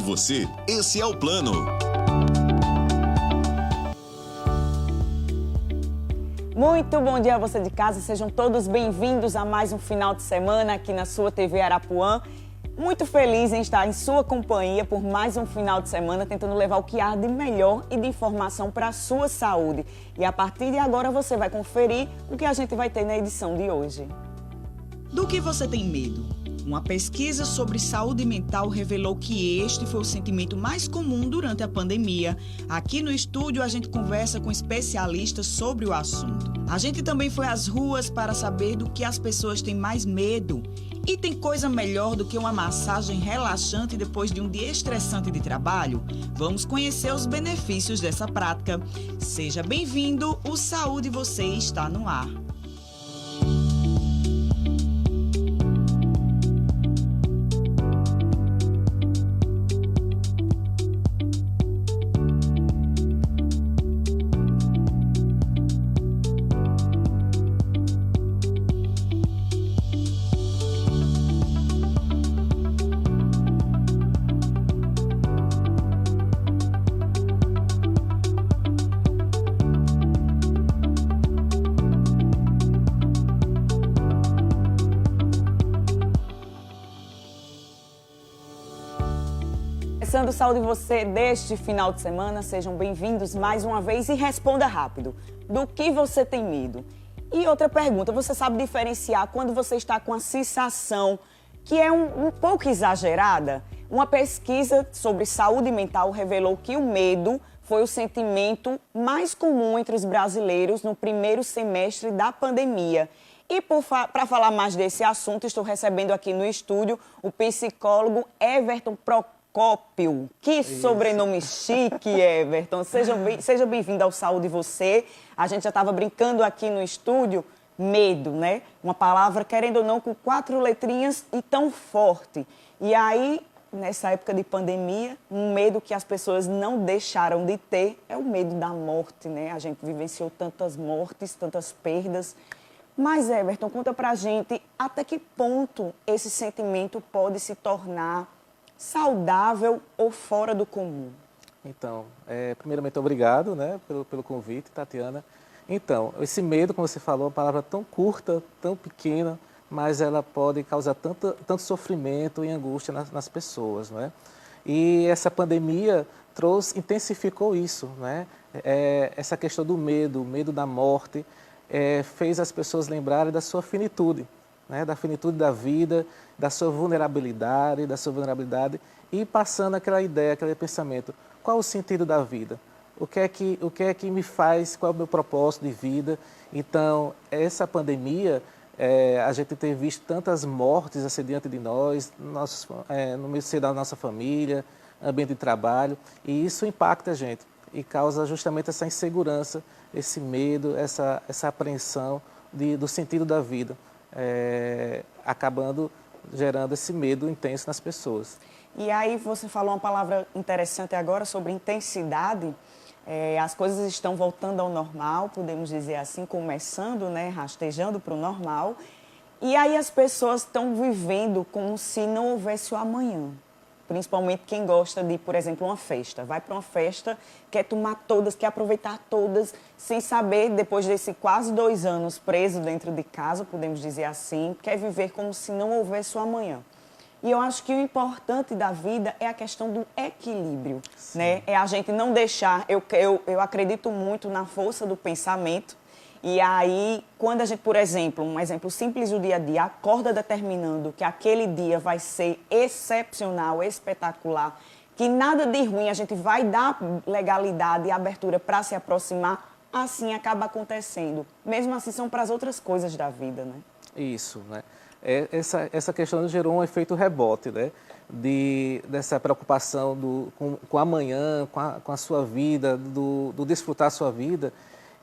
você, esse é o plano. Muito bom dia a você de casa, sejam todos bem-vindos a mais um final de semana aqui na sua TV Arapuã. Muito feliz em estar em sua companhia por mais um final de semana, tentando levar o que há de melhor e de informação para a sua saúde. E a partir de agora você vai conferir o que a gente vai ter na edição de hoje. Do que você tem medo? Uma pesquisa sobre saúde mental revelou que este foi o sentimento mais comum durante a pandemia. Aqui no estúdio a gente conversa com especialistas sobre o assunto. A gente também foi às ruas para saber do que as pessoas têm mais medo. E tem coisa melhor do que uma massagem relaxante depois de um dia estressante de trabalho? Vamos conhecer os benefícios dessa prática. Seja bem-vindo, o Saúde Você está no ar. Começando Saúde Você deste final de semana, sejam bem-vindos mais uma vez e responda rápido. Do que você tem medo? E outra pergunta, você sabe diferenciar quando você está com a sensação que é um pouco exagerada? Uma pesquisa sobre saúde mental revelou que o medo foi o sentimento mais comum entre os brasileiros no primeiro semestre da pandemia. E para falar mais desse assunto, estou recebendo aqui no estúdio o psicólogo Everton Procópio. Que sobrenome chique, Everton. Seja bem-vindo ao Saúde Você. A gente já estava brincando aqui no estúdio, medo, né? Uma palavra, querendo ou não, com 4 letrinhas e tão forte. E aí, nessa época de pandemia, um medo que as pessoas não deixaram de ter é o medo da morte, né? A gente vivenciou tantas mortes, tantas perdas. Mas, Everton, conta pra gente até que ponto esse sentimento pode se tornar saudável ou fora do comum? Então, primeiramente, obrigado, né, pelo convite, Tatiana. Então, esse medo, como você falou, é uma palavra tão curta, tão pequena, mas ela pode causar tanto sofrimento e angústia nas pessoas, não é? E essa pandemia intensificou isso, né? Essa questão do medo, o medo da morte, fez as pessoas lembrarem da sua finitude, né? Da finitude da vida, da sua vulnerabilidade, e passando aquela ideia, aquele pensamento, qual o sentido da vida? O que é que me faz, qual é o meu propósito de vida? Então, essa pandemia, a gente tem visto tantas mortes assim diante de nós, no meio da nossa família, ambiente de trabalho, e isso impacta a gente e causa justamente essa insegurança, esse medo, essa apreensão do sentido da vida, acabando gerando esse medo intenso nas pessoas. E aí você falou uma palavra interessante agora sobre intensidade. As coisas estão voltando ao normal, podemos dizer assim, começando, né, rastejando para o normal. E aí as pessoas estão vivendo como se não houvesse o amanhã. Principalmente quem gosta de, por exemplo, uma festa. Vai para uma festa, quer tomar todas, quer aproveitar todas, sem saber, depois desse quase 2 anos preso dentro de casa, podemos dizer assim, quer viver como se não houvesse o amanhã. E eu acho que o importante da vida é a questão do equilíbrio, né? É a gente não deixar... Eu acredito muito na força do pensamento. E aí, quando a gente, por exemplo, um exemplo simples do dia a dia, acorda determinando que aquele dia vai ser excepcional, espetacular, que nada de ruim, a gente vai dar legalidade e abertura para se aproximar, assim acaba acontecendo. Mesmo assim, são para as outras coisas da vida, né? Isso, né? Essa questão gerou um efeito rebote, né? Dessa preocupação com amanhã, com a sua vida, do desfrutar a sua vida,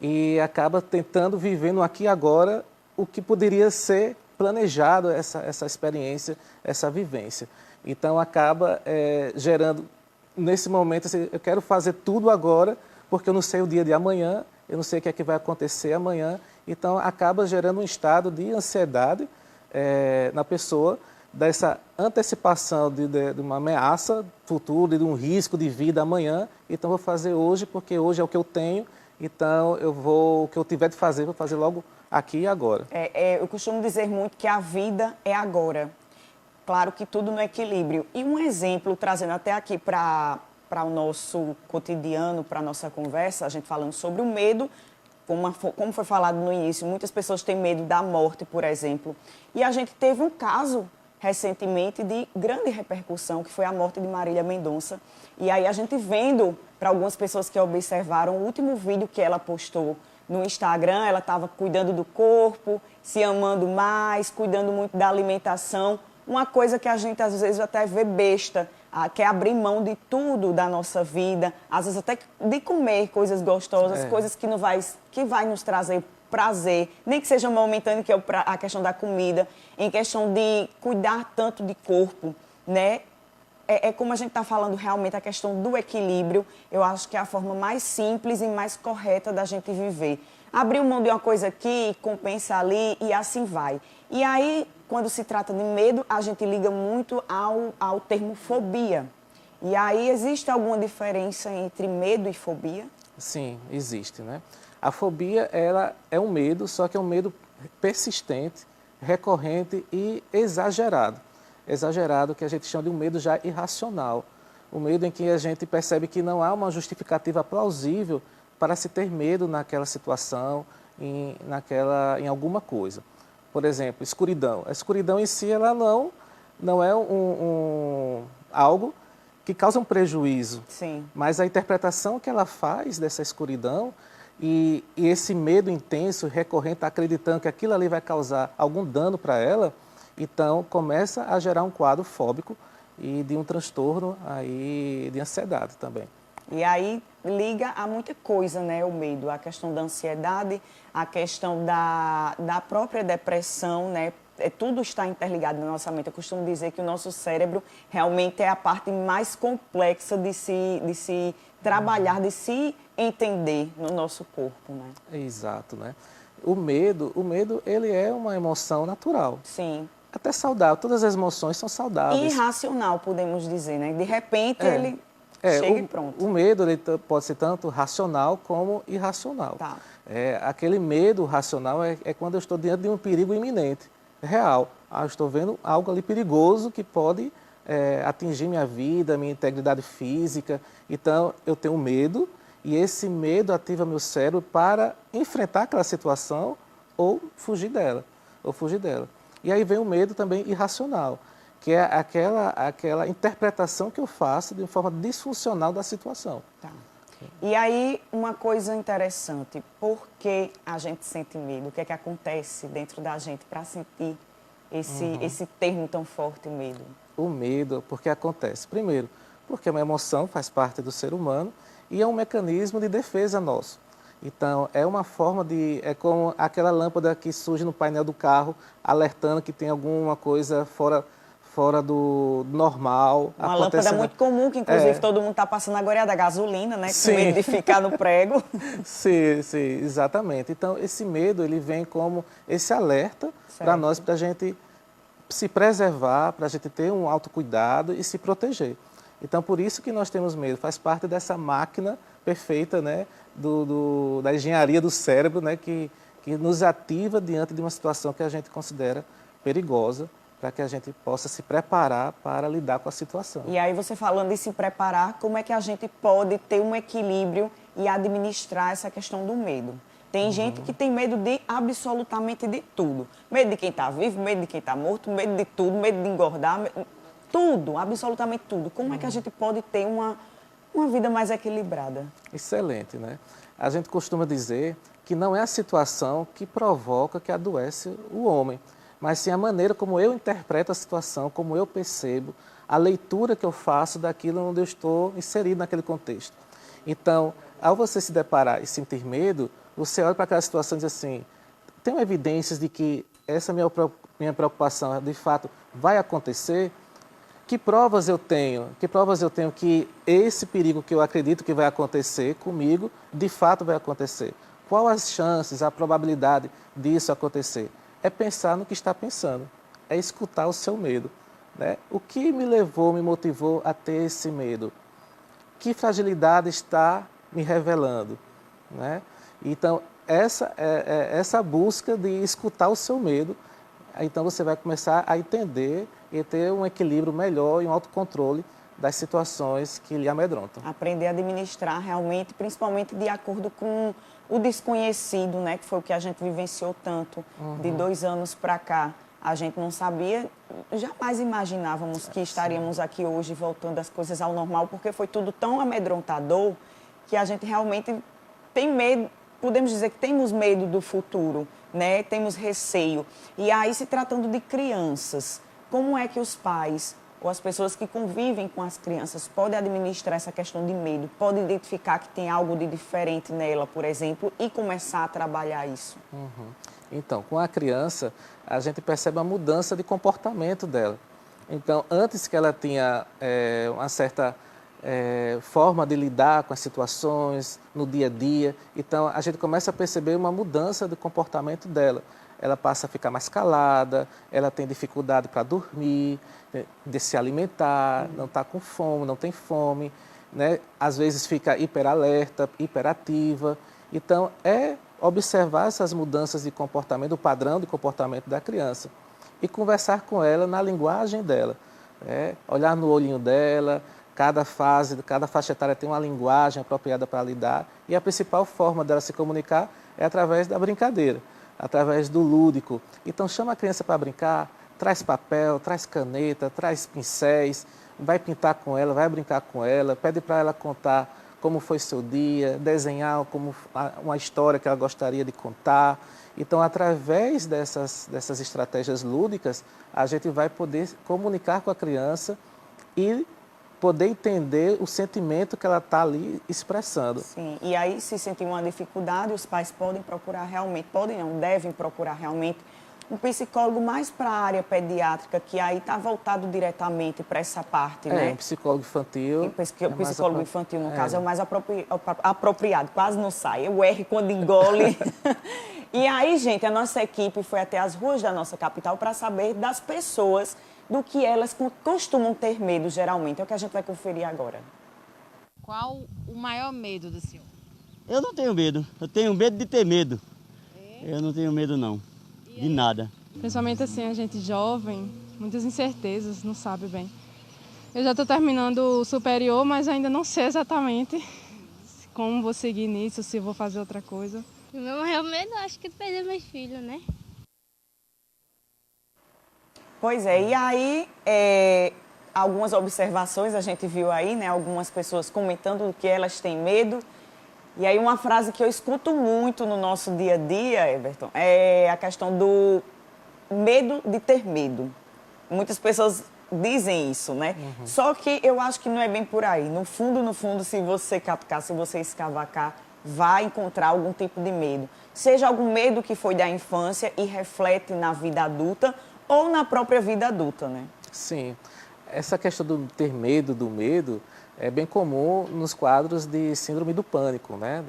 e acaba tentando viver no aqui e agora o que poderia ser planejado, essa experiência, essa vivência. Então acaba gerando, nesse momento, assim, eu quero fazer tudo agora, porque eu não sei o dia de amanhã, eu não sei o que é que vai acontecer amanhã, então acaba gerando um estado de ansiedade na pessoa, dessa antecipação de uma ameaça futura, de um risco de vida amanhã. Então, vou fazer hoje, porque hoje é o que eu tenho. Então, o que eu tiver de fazer, vou fazer logo aqui e agora. Eu costumo dizer muito que a vida é agora. Claro que tudo no equilíbrio. E um exemplo, trazendo até aqui para o nosso cotidiano, para a nossa conversa, a gente falando sobre o medo, como foi falado no início, muitas pessoas têm medo da morte, por exemplo. E a gente teve um caso recentemente de grande repercussão, que foi a morte de Marília Mendonça. E aí a gente vendo, para algumas pessoas que observaram, o último vídeo que ela postou no Instagram, ela estava cuidando do corpo, se amando mais, cuidando muito da alimentação. Uma coisa que a gente às vezes até vê besta, que é abrir mão de tudo da nossa vida, às vezes até de comer coisas gostosas, coisas que vai nos trazer prazer, nem que seja momentâneo, que é a questão da comida, em questão de cuidar tanto de corpo, né? Como a gente está falando realmente, a questão do equilíbrio, eu acho que é a forma mais simples e mais correta da gente viver. Abrir mão de uma coisa aqui, compensa ali e assim vai. E aí, quando se trata de medo, a gente liga muito ao termo fobia. E aí, existe alguma diferença entre medo e fobia? Sim, existe, né? A fobia, ela é um medo, só que é um medo persistente, recorrente e exagerado. Exagerado, que a gente chama de um medo já irracional. O medo em que a gente percebe que não há uma justificativa plausível para se ter medo naquela situação, em alguma coisa. Por exemplo, escuridão. A escuridão em si, ela não é algo que causa um prejuízo. Sim. Mas a interpretação que ela faz dessa escuridão e esse medo intenso, recorrente, acreditando que aquilo ali vai causar algum dano para ela, então começa a gerar um quadro fóbico e de um transtorno aí de ansiedade também. E aí liga a muita coisa, né, o medo, a questão da ansiedade, a questão da própria depressão, né, tudo está interligado na nossa mente. Eu costumo dizer que o nosso cérebro realmente é a parte mais complexa de se trabalhar, de se entender no nosso corpo, né? Exato, né? O medo, ele é uma emoção natural. Sim. Até saudável, todas as emoções são saudáveis. Irracional, podemos dizer, né? De repente ele chega e pronto. O medo ele pode ser tanto racional como irracional. Tá. Aquele medo racional é quando eu estou diante de um perigo iminente, real. Eu estou vendo algo ali perigoso que pode atingir minha vida, minha integridade física. Então, eu tenho medo e esse medo ativa meu cérebro para enfrentar aquela situação ou fugir dela. E aí vem o medo também irracional, que é aquela interpretação que eu faço de uma forma disfuncional da situação. Tá. E aí, uma coisa interessante, por que a gente sente medo? O que é que acontece dentro da gente para sentir esse termo tão forte, medo? O medo, porque acontece? Primeiro, porque é uma emoção, faz parte do ser humano, e é um mecanismo de defesa nosso. Então, é uma forma é como aquela lâmpada que surge no painel do carro, alertando que tem alguma coisa fora do normal. Uma lâmpada muito comum, que inclusive todo mundo está passando agora, é a da gasolina, né? Com medo de ficar no prego. Sim, exatamente. Então, esse medo, ele vem como esse alerta para nós, para a gente se preservar, para a gente ter um autocuidado e se proteger. Então, por isso que nós temos medo, faz parte dessa máquina perfeita, né, da engenharia do cérebro, né, que nos ativa diante de uma situação que a gente considera perigosa, para que a gente possa se preparar para lidar com a situação. E aí, você falando de se preparar, como é que a gente pode ter um equilíbrio e administrar essa questão do medo? Tem gente que tem medo de absolutamente de tudo. Medo de quem está vivo, medo de quem está morto, medo de tudo, medo de engordar, tudo, absolutamente tudo. Como é que a gente pode ter uma vida mais equilibrada? Excelente, né? A gente costuma dizer que não é a situação que provoca, que adoece o homem, mas sim a maneira como eu interpreto a situação, como eu percebo, a leitura que eu faço daquilo onde eu estou inserido naquele contexto. Então, ao você se deparar e sentir medo, você olha para aquela situação e diz assim, tem evidências de que essa minha preocupação, de fato, vai acontecer? Que provas eu tenho? Que esse perigo que eu acredito que vai acontecer comigo, de fato vai acontecer? Qual as chances, a probabilidade disso acontecer? É pensar no que está pensando. é escutar o seu medo, né? O que me levou, me motivou a ter esse medo? Que fragilidade está me revelando, né? Então, essa busca de escutar o seu medo, então você vai começar a entender e ter um equilíbrio melhor e um autocontrole das situações que lhe amedrontam. Aprender a administrar realmente, principalmente de acordo com o desconhecido, né? Que foi o que a gente vivenciou tanto de 2 anos para cá. A gente não sabia, jamais imaginávamos que estaríamos aqui hoje voltando as coisas ao normal, porque foi tudo tão amedrontador que a gente realmente tem medo, podemos dizer que temos medo do futuro, né? Temos receio. E aí, se tratando de crianças, como é que os pais ou as pessoas que convivem com as crianças podem administrar essa questão de medo, podem identificar que tem algo de diferente nela, por exemplo, e começar a trabalhar isso? Então, com a criança, a gente percebe uma mudança de comportamento dela. Então, antes que ela tinha uma certa forma de lidar com as situações no dia a dia, então a gente começa a perceber uma mudança de comportamento dela. Ela passa a ficar mais calada, ela tem dificuldade para dormir, de se alimentar, não está com fome, não tem fome, né? Às vezes fica hiperalerta, hiperativa. Então, observar essas mudanças de comportamento, o padrão de comportamento da criança e conversar com ela na linguagem dela, né? Olhar no olhinho dela, cada faixa etária tem uma linguagem apropriada para lidar e a principal forma dela se comunicar é através da brincadeira, através do lúdico. Então, chama a criança para brincar, traz papel, traz caneta, traz pincéis, vai pintar com ela, vai brincar com ela, pede para ela contar como foi seu dia, desenhar uma história que ela gostaria de contar. Então, através dessas estratégias lúdicas, a gente vai poder comunicar com a criança e poder entender o sentimento que ela está ali expressando. Sim, e aí, se sentir uma dificuldade, os pais podem procurar realmente, devem procurar realmente um psicólogo mais para a área pediátrica, que aí está voltado diretamente para essa parte, né? Um psicólogo infantil. O psicólogo infantil, no caso, é o mais apropriado, quase não sai. O R quando engole. E aí, gente, a nossa equipe foi até as ruas da nossa capital para saber das pessoas do que elas costumam ter medo, geralmente. É o que a gente vai conferir agora. Qual o maior medo do senhor? Eu não tenho medo. Eu tenho medo de ter medo. Eu não tenho medo, não. De nada. Principalmente assim, a gente jovem, muitas incertezas, não sabe bem. Eu já estou terminando o superior, mas ainda não sei exatamente como vou seguir nisso, se vou fazer outra coisa. O meu maior medo, acho que é perder meus filhos, né? Pois é, e aí, algumas observações a gente viu aí, né? Algumas pessoas comentando do que elas têm medo. E aí uma frase que eu escuto muito no nosso dia a dia, Everton, é a questão do medo de ter medo. Muitas pessoas dizem isso, né? Só que eu acho que não é bem por aí. No fundo, se você catucar, se você escavacar, vai encontrar algum tipo de medo. Seja algum medo que foi da infância e reflete na vida adulta ou na própria vida adulta, né? Sim. Essa questão do ter medo do medo é bem comum nos quadros de síndrome do pânico, né?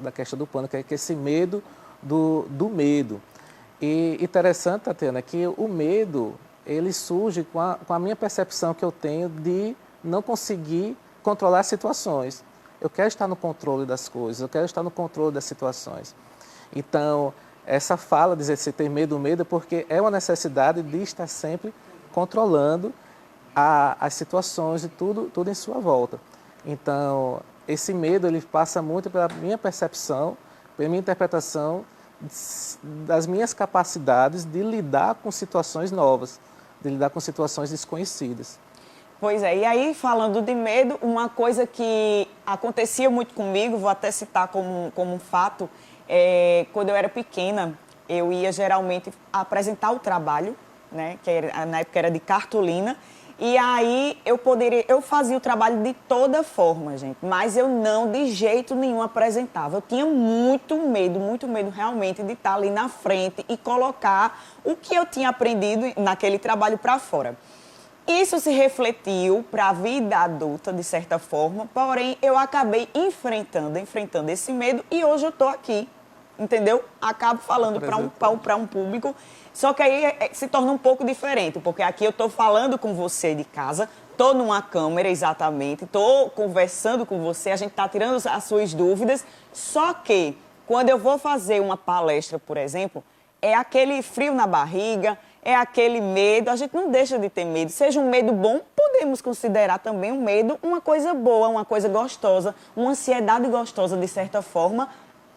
Da questão do pânico, que é esse medo do medo. E interessante, Tatiana, que o medo, ele surge com a minha percepção que eu tenho de não conseguir controlar situações. Eu quero estar no controle das coisas, eu quero estar no controle das situações. Então, essa fala, dizer se ter medo, é porque é uma necessidade de estar sempre controlando as situações e tudo em sua volta. Então, esse medo ele passa muito pela minha percepção, pela minha interpretação das minhas capacidades de lidar com situações novas, de lidar com situações desconhecidas. Pois é, e aí falando de medo, uma coisa que acontecia muito comigo, vou até citar como um fato, quando eu era pequena, eu ia geralmente apresentar o trabalho, né, que na época era de cartolina, e aí eu fazia o trabalho de toda forma, gente, mas eu não de jeito nenhum apresentava. Eu tinha muito medo realmente de estar ali na frente e colocar o que eu tinha aprendido naquele trabalho para fora. Isso se refletiu para a vida adulta, de certa forma, porém eu acabei enfrentando esse medo e hoje eu estou aqui, entendeu? Acabo falando para um público, só que aí se torna um pouco diferente, porque aqui eu estou falando com você de casa, estou numa câmera exatamente, estou conversando com você, a gente está tirando as suas dúvidas, só que quando eu vou fazer uma palestra, por exemplo, é aquele frio na barriga, é aquele medo, a gente não deixa de ter medo. Seja um medo bom, podemos considerar também um medo uma coisa boa, uma coisa gostosa, uma ansiedade gostosa, de certa forma,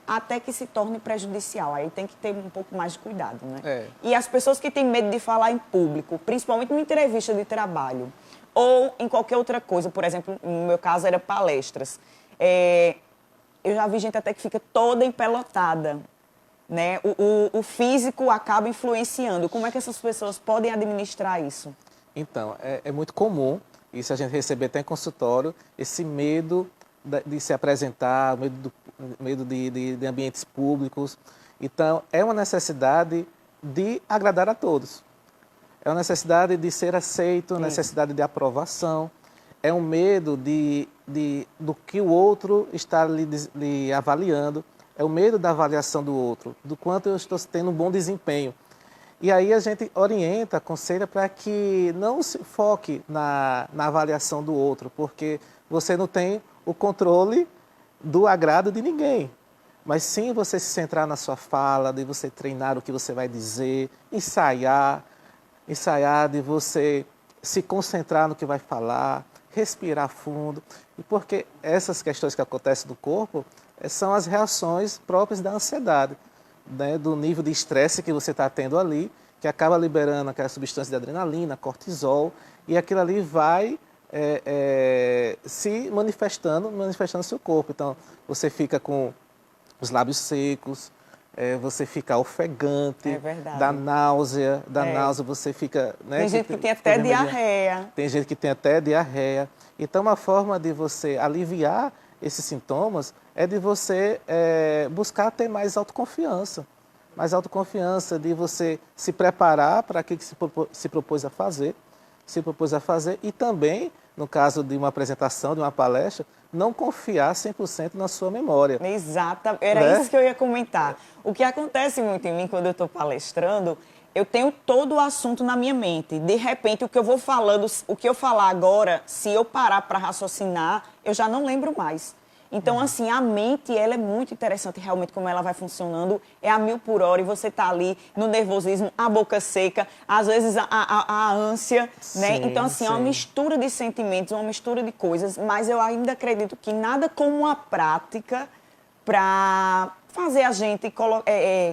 até que se torne prejudicial. Aí tem que ter um pouco mais de cuidado, né? E as pessoas que têm medo de falar em público, principalmente numa entrevista de trabalho, ou em qualquer outra coisa, por exemplo, no meu caso era palestras, eu já vi gente até que fica toda empelotada, né? O físico acaba influenciando. Como é que essas pessoas podem administrar isso? Então, é muito comum, isso a gente receber até em consultório, esse medo de se apresentar, medo de ambientes públicos. Então, é uma necessidade de agradar a todos. É uma necessidade de ser aceito, necessidade de aprovação. É um medo do que o outro está lhe avaliando. É o medo da avaliação do outro, do quanto eu estou tendo um bom desempenho. E aí a gente orienta, aconselha para que não se foque na avaliação do outro, porque você não tem o controle do agrado de ninguém. Mas sim você se centrar na sua fala, de você treinar o que você vai dizer, ensaiar de você se concentrar no que vai falar, respirar fundo. E porque essas questões que acontecem no corpo são as reações próprias da ansiedade, né? Do nível de estresse que você está tendo ali, que acaba liberando aquela substância de adrenalina, cortisol, e aquilo ali vai se manifestando no seu corpo. Então, você fica com os lábios secos, você fica ofegante, dá náusea, você fica... Né, tem gente que tem até diarreia. Tem gente que tem até diarreia. Então, uma forma de você aliviar esses sintomas é de você buscar ter mais autoconfiança. Mais autoconfiança, de você se preparar para aquilo que se propôs a fazer. E também, no caso de uma apresentação, de uma palestra, não confiar 100% na sua memória. Exato, era isso que eu ia comentar. O que acontece muito em mim quando eu estou palestrando, eu tenho todo o assunto na minha mente. De repente, o que eu vou falando, o que eu falar agora, se eu parar para raciocinar, eu já não lembro mais. Então, assim, a mente, ela é muito interessante realmente como ela vai funcionando. É a 1000 por hora e você tá ali no nervosismo, a boca seca, às vezes a ânsia, né? Então, assim, é uma mistura de sentimentos, uma mistura de coisas, mas eu ainda acredito que nada como uma prática para fazer a gente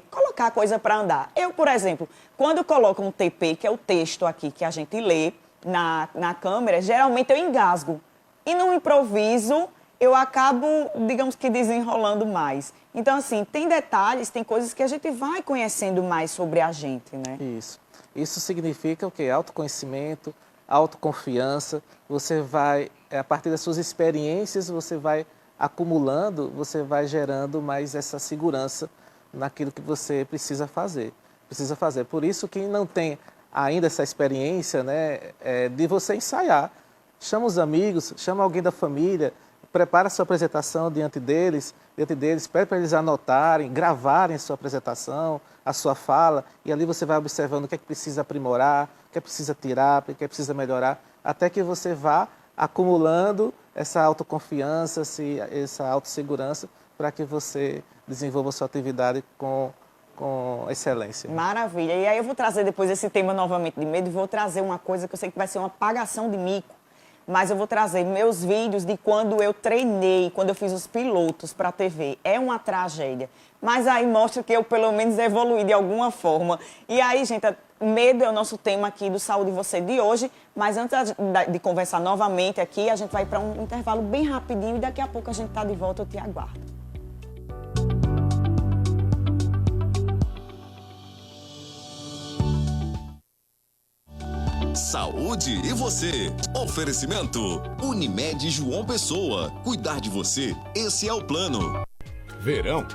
colocar a coisa para andar. Eu, por exemplo, quando eu coloco um TP, que é o texto aqui que a gente lê na câmera, geralmente eu engasgo. E no improviso, eu acabo, digamos que, desenrolando mais. Então, assim, tem detalhes, tem coisas que a gente vai conhecendo mais sobre a gente, né? Isso significa o quê? Autoconhecimento, autoconfiança. Você vai, a partir das suas experiências, você vai acumulando, você vai gerando mais essa segurança naquilo que você precisa fazer. Por isso, quem não tem ainda essa experiência, né, de você ensaiar. Chama os amigos, chama alguém da família, prepara a sua apresentação diante deles, pede para eles anotarem, gravarem a sua apresentação, a sua fala, e ali você vai observando o que é que precisa aprimorar, o que é que precisa tirar, o que é que precisa melhorar, até que você vá acumulando essa autoconfiança, essa autossegurança, para que você desenvolva a sua atividade com excelência. Maravilha. E aí eu vou trazer depois esse tema novamente de medo, e vou trazer uma coisa que eu sei que vai ser uma apagação de mico, mas eu vou trazer meus vídeos de quando eu treinei, quando eu fiz os pilotos para a TV. É uma tragédia. Mas aí mostra que eu, pelo menos, evoluí de alguma forma. E aí, gente, medo é o nosso tema aqui do Saúde e Você de hoje. Mas antes de conversar novamente aqui, a gente vai para um intervalo bem rapidinho e daqui a pouco a gente está de volta, eu te aguardo. Saúde e Você. Oferecimento Unimed João Pessoa. Cuidar de você, esse é o plano. Verão